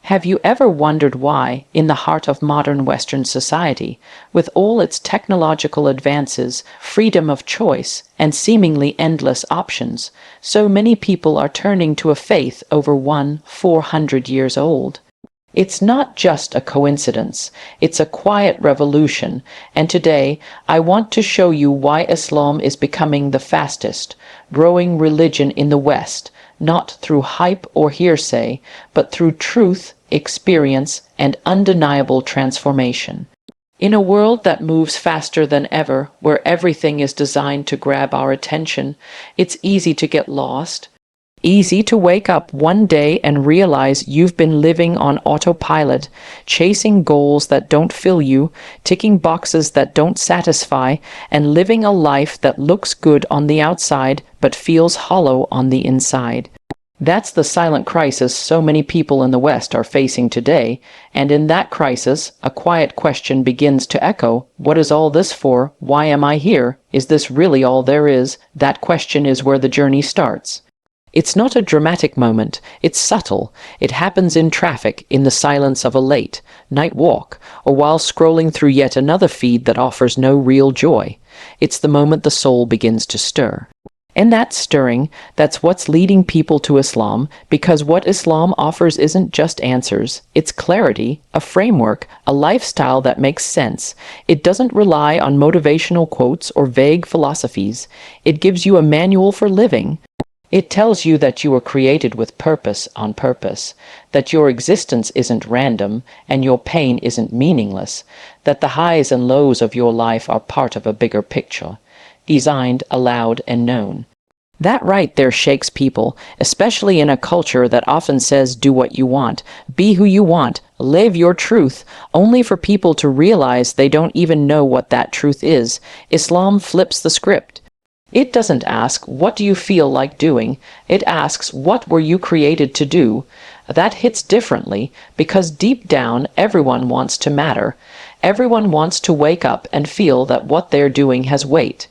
Have you ever wondered why, in the heart of modern Western society, with all its technological advances, freedom of choice, and seemingly endless options, so many people are turning to a faith over 400 years old? It's not just a coincidence, it's a quiet revolution, and today I want to show you why Islam is becoming the fastest growing religion in the West, not through hype or hearsay, but through truth, experience, and undeniable transformation. In a world that moves faster than ever, where everything is designed to grab our attention, it's easy to get lost. Easy to wake up one day and realize you've been living on autopilot, chasing goals that don't fill you, ticking boxes that don't satisfy, and living a life that looks good on the outside but feels hollow on the inside. That's the silent crisis so many people in the West are facing today, and in that crisis, a quiet question begins to echo: what is all this for? Why am I here? Is this really all there is? That question is where the journey starts. It's not a dramatic moment, it's subtle. It happens in traffic, in the silence of a late night walk, or while scrolling through yet another feed that offers no real joy. It's the moment the soul begins to stir. And that stirring, that's what's leading people to Islam, because what Islam offers isn't just answers, it's clarity, a framework, a lifestyle that makes sense. It doesn't rely on motivational quotes or vague philosophies. It gives you a manual for living. It tells you that you were created with purpose on purpose, that your existence isn't random and your pain isn't meaningless, that the highs and lows of your life are part of a bigger picture, designed, allowed, and known. That right there shakes people, especially in a culture that often says do what you want, be who you want, live your truth, only for people to realize they don't even know what that truth is. Islam flips the script. It doesn't ask, what do you feel like doing? It asks, what were you created to do? That hits differently, because deep down, everyone wants to matter. Everyone wants to wake up and feel that what they're doing has weight,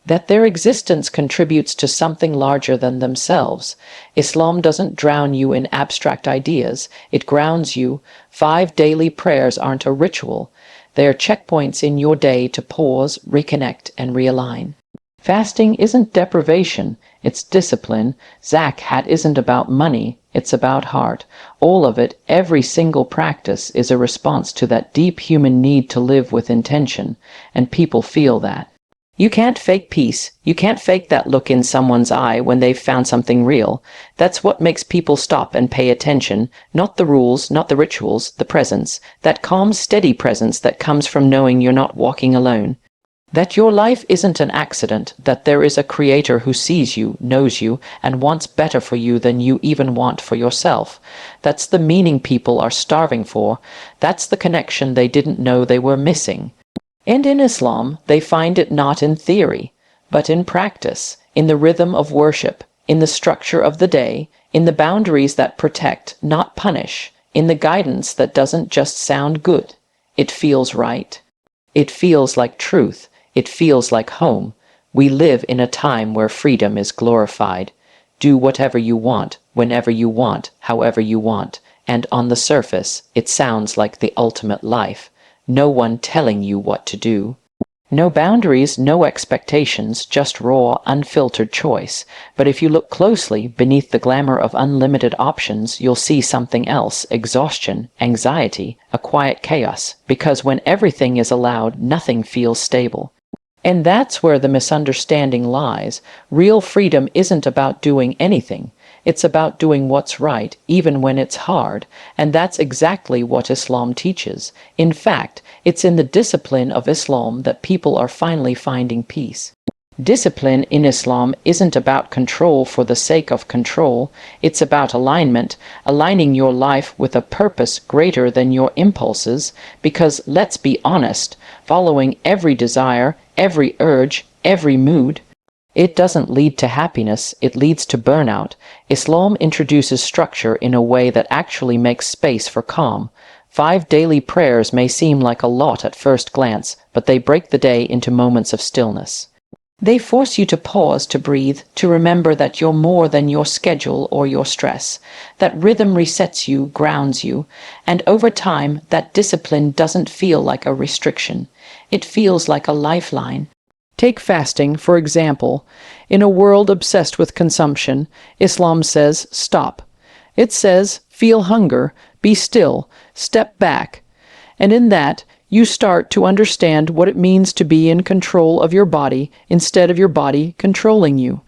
that their existence contributes to something larger than themselves. Islam doesn't drown you in abstract ideas. It grounds you. 5 daily prayers aren't a ritual. They are checkpoints in your day to pause, reconnect, and realign. Fasting isn't deprivation, it's discipline. Zakat isn't about money, it's about heart. All of it, every single practice, is a response to that deep human need to live with intention, and people feel that. You can't fake peace. You can't fake that look in someone's eye when they've found something real. That's what makes people stop and pay attention. Not the rules, not the rituals, the presence. That calm, steady presence that comes from knowing you're not walking alone. That your life isn't an accident, that there is a creator who sees you, knows you, and wants better for you than you even want for yourself. That's the meaning people are starving for. That's the connection they didn't know they were missing. And in Islam, they find it not in theory, but in practice, in the rhythm of worship, in the structure of the day, in the boundaries that protect, not punish, in the guidance that doesn't just sound good. It feels right. It feels like truth. It feels like home. We live in a time where freedom is glorified. Do whatever you want, whenever you want, however you want. And on the surface, it sounds like the ultimate life. No one telling you what to do. No boundaries, no expectations, just raw, unfiltered choice. But if you look closely, beneath the glamour of unlimited options, you'll see something else: exhaustion, anxiety, a quiet chaos. Because when everything is allowed, nothing feels stable. And that's where the misunderstanding lies. Real freedom isn't about doing anything. It's about doing what's right, even when it's hard. And that's exactly what Islam teaches. In fact, it's in the discipline of Islam that people are finally finding peace. Discipline in Islam isn't about control for the sake of control. It's about alignment, aligning your life with a purpose greater than your impulses. Because, let's be honest, following every desire, every urge, every mood, it doesn't lead to happiness, it leads to burnout. Islam introduces structure in a way that actually makes space for calm. 5 daily prayers may seem like a lot at first glance, but they break the day into moments of stillness. They force you to pause, to breathe, to remember that you're more than your schedule or your stress, that rhythm resets you, grounds you, and over time, that discipline doesn't feel like a restriction. It feels like a lifeline. Take fasting, for example. In a world obsessed with consumption, Islam says, stop. It says, feel hunger, be still, step back. And in that, you start to understand what it means to be in control of your body instead of your body controlling you.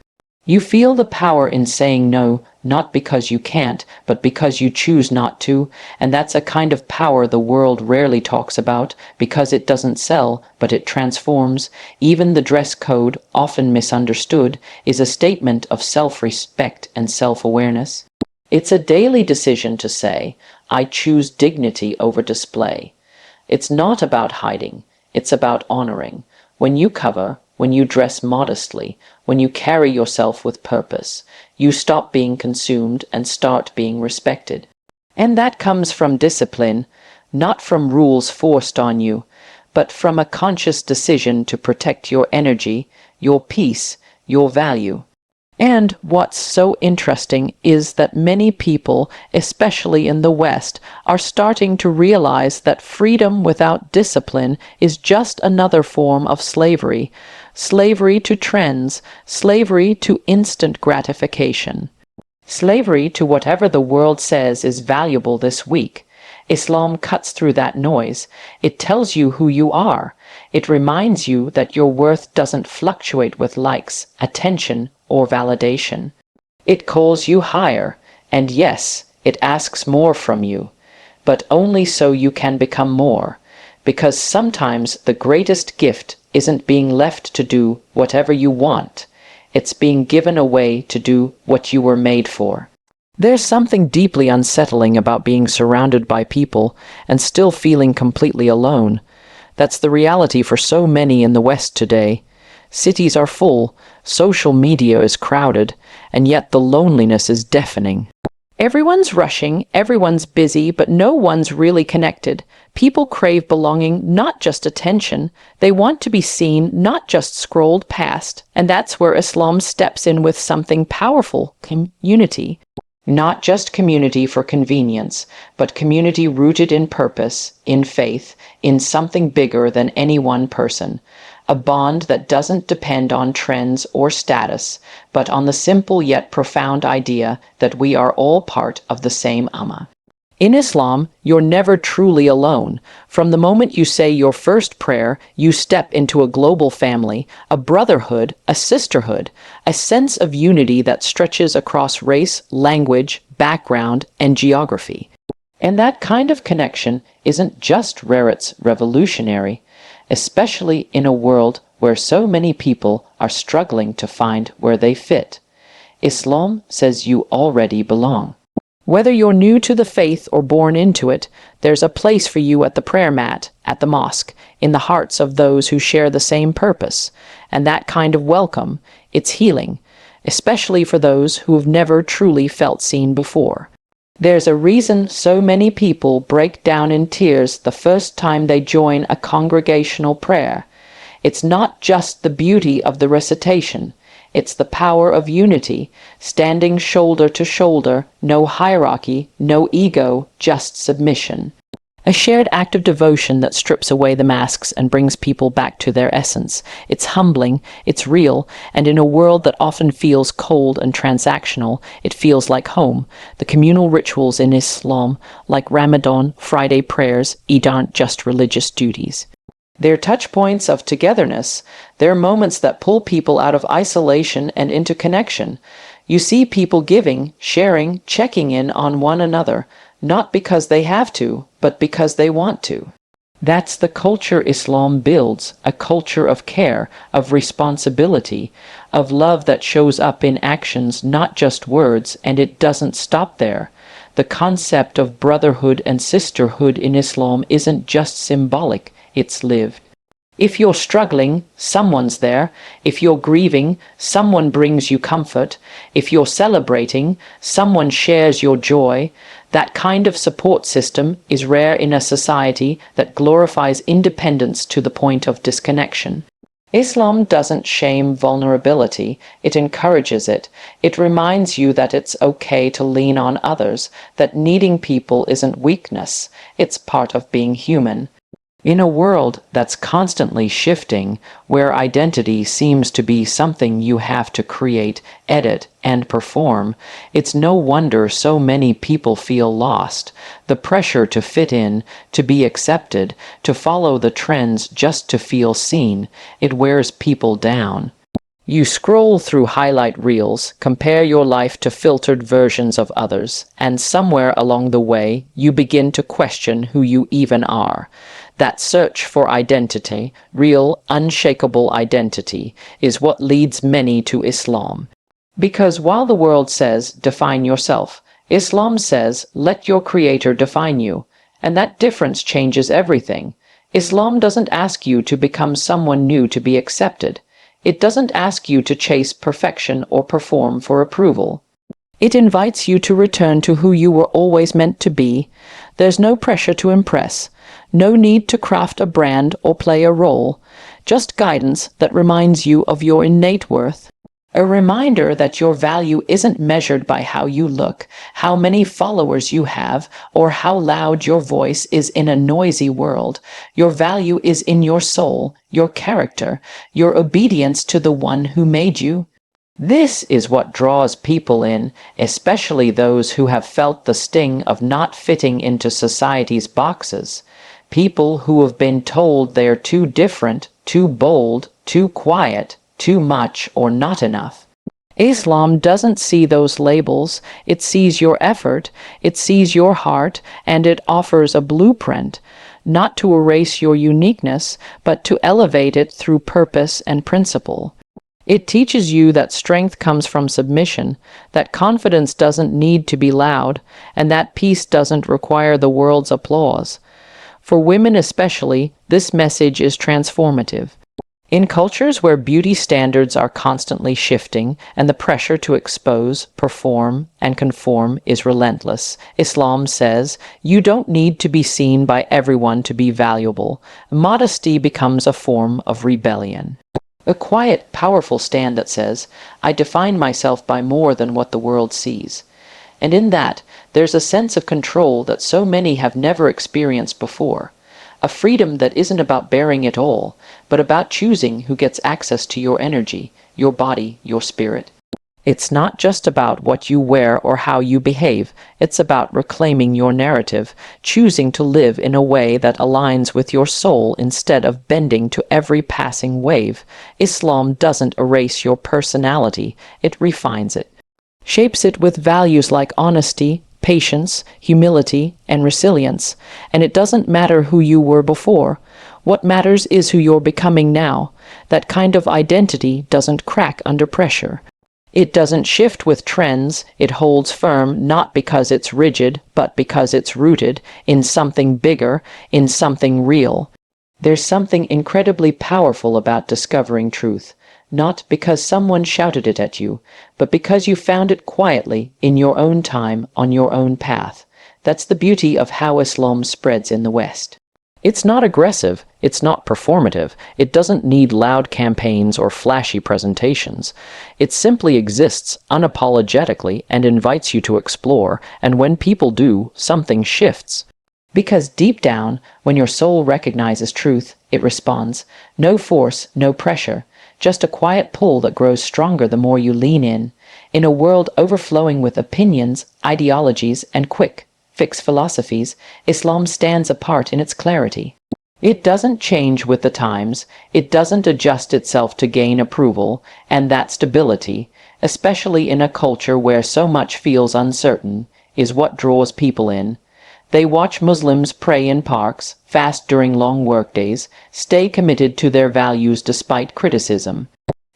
You feel the power in saying no, not because you can't, but because you choose not to, and that's a kind of power the world rarely talks about, because it doesn't sell, but it transforms. Even the dress code, often misunderstood, is a statement of self-respect and self-awareness. It's a daily decision to say, I choose dignity over display. It's not about hiding, it's about honoring. When you cover, when you dress modestly, when you carry yourself with purpose, you stop being consumed and start being respected. And that comes from discipline, not from rules forced on you, but from a conscious decision to protect your energy, your peace, your value. And what's so interesting is that many people, especially in the West, are starting to realize that freedom without discipline is just another form of slavery. Slavery to trends, slavery to instant gratification. Slavery to whatever the world says is valuable this week. Islam cuts through that noise. It tells you who you are. It reminds you that your worth doesn't fluctuate with likes, attention, or validation. It calls you higher, and yes, it asks more from you, but only so you can become more, because sometimes the greatest gift isn't being left to do whatever you want. It's being given away to do what you were made for. There's something deeply unsettling about being surrounded by people and still feeling completely alone. That's the reality for so many in the West today. Cities are full, social media is crowded, and yet the loneliness is deafening. Everyone's rushing, everyone's busy, but no one's really connected. People crave belonging, not just attention. They want to be seen, not just scrolled past. And that's where Islam steps in with something powerful: community. Not just community for convenience, but community rooted in purpose, in faith, in something bigger than any one person. A bond that doesn't depend on trends or status, but on the simple yet profound idea that we are all part of the same Ummah. In Islam, you're never truly alone. From the moment you say your first prayer, you step into a global family, a brotherhood, a sisterhood, a sense of unity that stretches across race, language, background, and geography. And that kind of connection isn't just rare, it's revolutionary, especially in a world where so many people are struggling to find where they fit. Islam says you already belong. Whether you're new to the faith or born into it, there's a place for you at the prayer mat, at the mosque, in the hearts of those who share the same purpose. And that kind of welcome, it's healing, especially for those who have never truly felt seen before. There's a reason so many people break down in tears the first time they join a congregational prayer. It's not just the beauty of the recitation. It's the power of unity, standing shoulder to shoulder, no hierarchy, no ego, just submission. A shared act of devotion that strips away the masks and brings people back to their essence. It's humbling, it's real, and in a world that often feels cold and transactional, it feels like home. The communal rituals in Islam, like Ramadan, Friday prayers, Eid, aren't just religious duties. They're touch points of togetherness. They're moments that pull people out of isolation and into connection. You see people giving, sharing, checking in on one another, not because they have to, but because they want to. That's the culture Islam builds, a culture of care, of responsibility, of love that shows up in actions, not just words, and it doesn't stop there. The concept of brotherhood and sisterhood in Islam isn't just symbolic, it's lived. If you're struggling, someone's there. If you're grieving, someone brings you comfort. If you're celebrating, someone shares your joy. That kind of support system is rare in a society that glorifies independence to the point of disconnection. Islam doesn't shame vulnerability, it encourages it. It reminds you that it's okay to lean on others, that needing people isn't weakness, it's part of being human. In a world that's constantly shifting, where identity seems to be something you have to create, edit, and perform, it's no wonder so many people feel lost. The pressure to fit in, to be accepted, to follow the trends just to feel seen, it wears people down. You scroll through highlight reels, compare your life to filtered versions of others, and somewhere along the way, you begin to question who you even are. That search for identity, real, unshakable identity, is what leads many to Islam. Because while the world says, define yourself, Islam says, let your creator define you. And that difference changes everything. Islam doesn't ask you to become someone new to be accepted. It doesn't ask you to chase perfection or perform for approval. It invites you to return to who you were always meant to be. There's no pressure to impress, no need to craft a brand or play a role, just guidance that reminds you of your innate worth. A reminder that your value isn't measured by how you look, how many followers you have, or how loud your voice is in a noisy world. Your value is in your soul, your character, your obedience to the one who made you. This is what draws people in, especially those who have felt the sting of not fitting into society's boxes. People who have been told they're too different, too bold, too quiet, too much, or not enough. Islam doesn't see those labels. It sees your effort, it sees your heart, and it offers a blueprint, not to erase your uniqueness, but to elevate it through purpose and principle. It teaches you that strength comes from submission, that confidence doesn't need to be loud, and that peace doesn't require the world's applause. For women especially, this message is transformative. In cultures where beauty standards are constantly shifting and the pressure to expose, perform, and conform is relentless, Islam says, you don't need to be seen by everyone to be valuable. Modesty becomes a form of rebellion. A quiet, powerful stand that says, I define myself by more than what the world sees. And in that, there's a sense of control that so many have never experienced before. A freedom that isn't about bearing it all, but about choosing who gets access to your energy, your body, your spirit. It's not just about what you wear or how you behave. It's about reclaiming your narrative, choosing to live in a way that aligns with your soul instead of bending to every passing wave. Islam doesn't erase your personality, it refines it. Shapes it with values like honesty, patience, humility, and resilience. And it doesn't matter who you were before. What matters is who you're becoming now. That kind of identity doesn't crack under pressure. It doesn't shift with trends. It holds firm not because it's rigid, but because it's rooted in something bigger, in something real. There's something incredibly powerful about discovering truth. Not because someone shouted it at you, but because you found it quietly, in your own time, on your own path. That's the beauty of how Islam spreads in the West. It's not aggressive, it's not performative, it doesn't need loud campaigns or flashy presentations. It simply exists unapologetically and invites you to explore, and when people do, something shifts. Because deep down, when your soul recognizes truth, it responds. No force, no pressure. Just a quiet pull that grows stronger the more you lean in. In a world overflowing with opinions, ideologies, and quick fix philosophies, Islam stands apart in its clarity. It doesn't change with the times, it doesn't adjust itself to gain approval, and that stability, especially in a culture where so much feels uncertain, is what draws people in. They watch Muslims pray in parks, fast during long workdays, stay committed to their values despite criticism.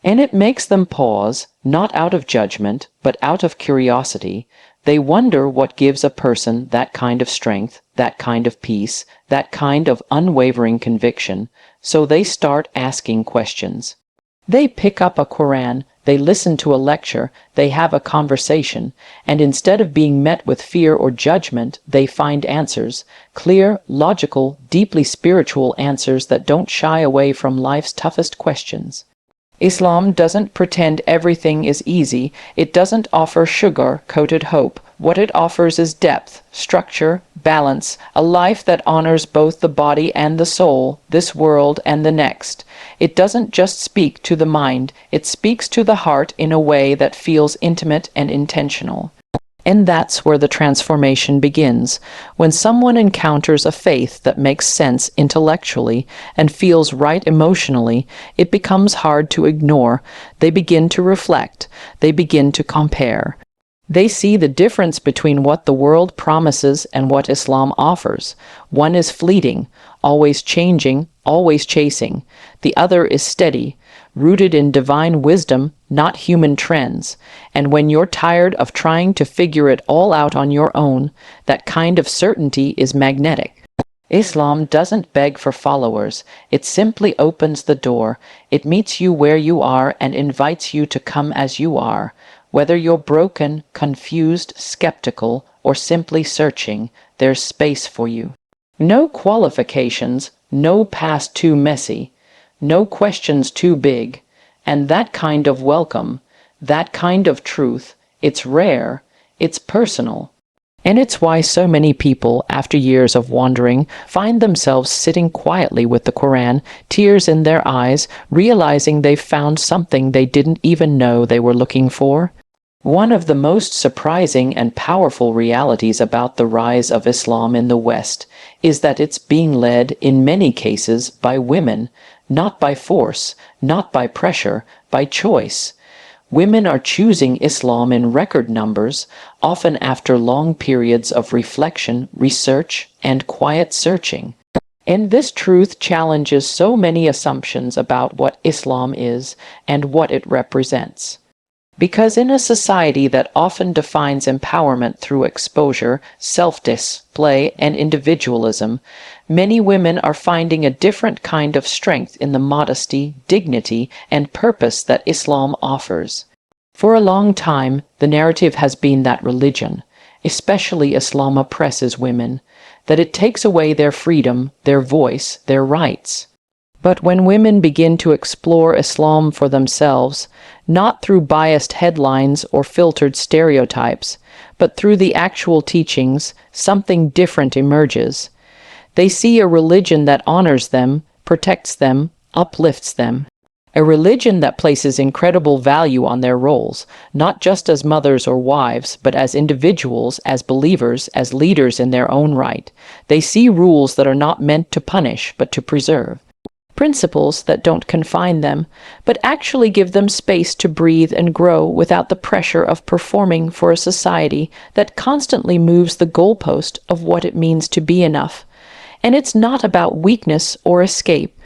And it makes them pause, not out of judgment, but out of curiosity. They wonder what gives a person that kind of strength, that kind of peace, that kind of unwavering conviction, so they start asking questions. They pick up a Quran, They listen to a lecture, they have a conversation, and instead of being met with fear or judgment, they find answers, clear, logical, deeply spiritual answers that don't shy away from life's toughest questions. Islam doesn't pretend everything is easy. It doesn't offer sugar-coated hope. What it offers is depth, structure, balance, a life that honors both the body and the soul, this world and the next. It doesn't just speak to the mind, it speaks to the heart in a way that feels intimate and intentional. And that's where the transformation begins, when someone encounters a faith that makes sense intellectually and feels right emotionally. It becomes hard to ignore. They begin to reflect. They begin to compare. They see the difference between what the world promises and what Islam offers. One is fleeting, always changing, always chasing. The other is steady, rooted in divine wisdom, not human trends. And when you're tired of trying to figure it all out on your own, that kind of certainty is magnetic. Islam doesn't beg for followers. It simply opens the door. It meets you where you are and invites you to come as you are. Whether you're broken, confused, skeptical, or simply searching, there's space for you. No qualifications, no past too messy, no questions too big. And that kind of welcome, that kind of truth, it's rare, it's personal. And it's why so many people, after years of wandering, find themselves sitting quietly with the Quran, tears in their eyes, realizing they've found something they didn't even know they were looking for. One of the most surprising and powerful realities about the rise of Islam in the West is that it's being led, in many cases, by women, not by force, not by pressure, by choice. Women are choosing Islam in record numbers, often after long periods of reflection, research, and quiet searching. And this truth challenges so many assumptions about what Islam is and what it represents. Because in a society that often defines empowerment through exposure, self-display, and individualism, many women are finding a different kind of strength in the modesty, dignity, and purpose that Islam offers. For a long time, the narrative has been that religion, especially Islam, oppresses women, that it takes away their freedom, their voice, their rights. But when women begin to explore Islam for themselves, not through biased headlines or filtered stereotypes, but through the actual teachings, something different emerges. They see a religion that honors them, protects them, uplifts them. A religion that places incredible value on their roles, not just as mothers or wives, but as individuals, as believers, as leaders in their own right. They see rules that are not meant to punish, but to preserve. Principles that don't confine them, but actually give them space to breathe and grow without the pressure of performing for a society that constantly moves the goalpost of what it means to be enough. And it's not about weakness or escape.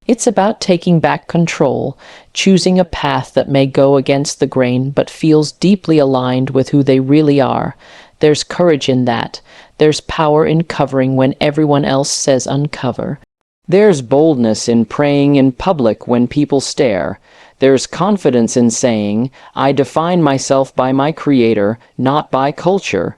It's about taking back control, choosing a path that may go against the grain but feels deeply aligned with who they really are. There's courage in that. There's power in covering when everyone else says uncover. There's boldness in praying in public when people stare. There's confidence in saying, I define myself by my Creator, not by culture.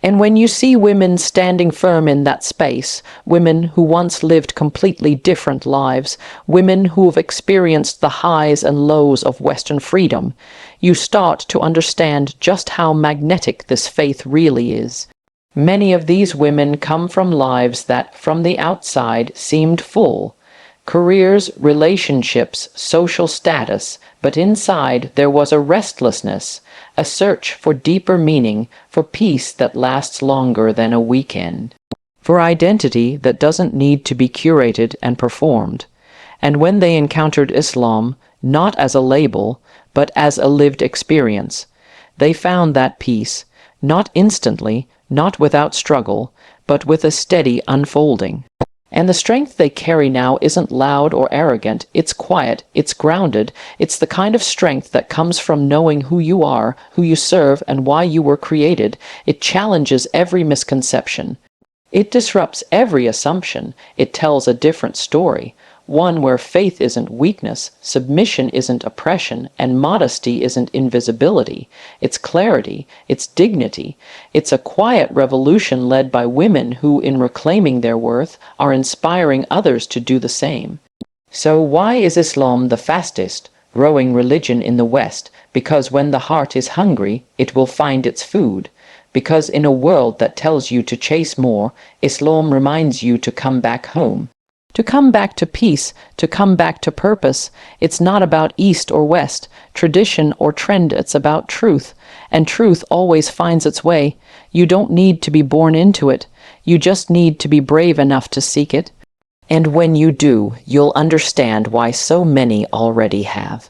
And when you see women standing firm in that space, women who once lived completely different lives, women who have experienced the highs and lows of Western freedom, you start to understand just how magnetic this faith really is. Many of these women come from lives that, from the outside, seemed full. Careers, relationships, social status, but inside there was a restlessness, a search for deeper meaning, for peace that lasts longer than a weekend, for identity that doesn't need to be curated and performed. And when they encountered Islam, not as a label, but as a lived experience, they found that peace, not instantly, not without struggle, but with a steady unfolding. And the strength they carry now isn't loud or arrogant, it's quiet, it's grounded, it's the kind of strength that comes from knowing who you are, who you serve, and why you were created. It challenges every misconception. It disrupts every assumption. It tells a different story, one where faith isn't weakness, submission isn't oppression, and modesty isn't invisibility. It's clarity, it's dignity. It's a quiet revolution led by women who, in reclaiming their worth, are inspiring others to do the same. So why is Islam the fastest growing religion in the West? Because when the heart is hungry, it will find its food. Because in a world that tells you to chase more, Islam reminds you to come back home. To come back to peace, to come back to purpose. It's not about East or West, tradition or trend, it's about truth. And truth always finds its way. You don't need to be born into it. You just need to be brave enough to seek it. And when you do, you'll understand why so many already have.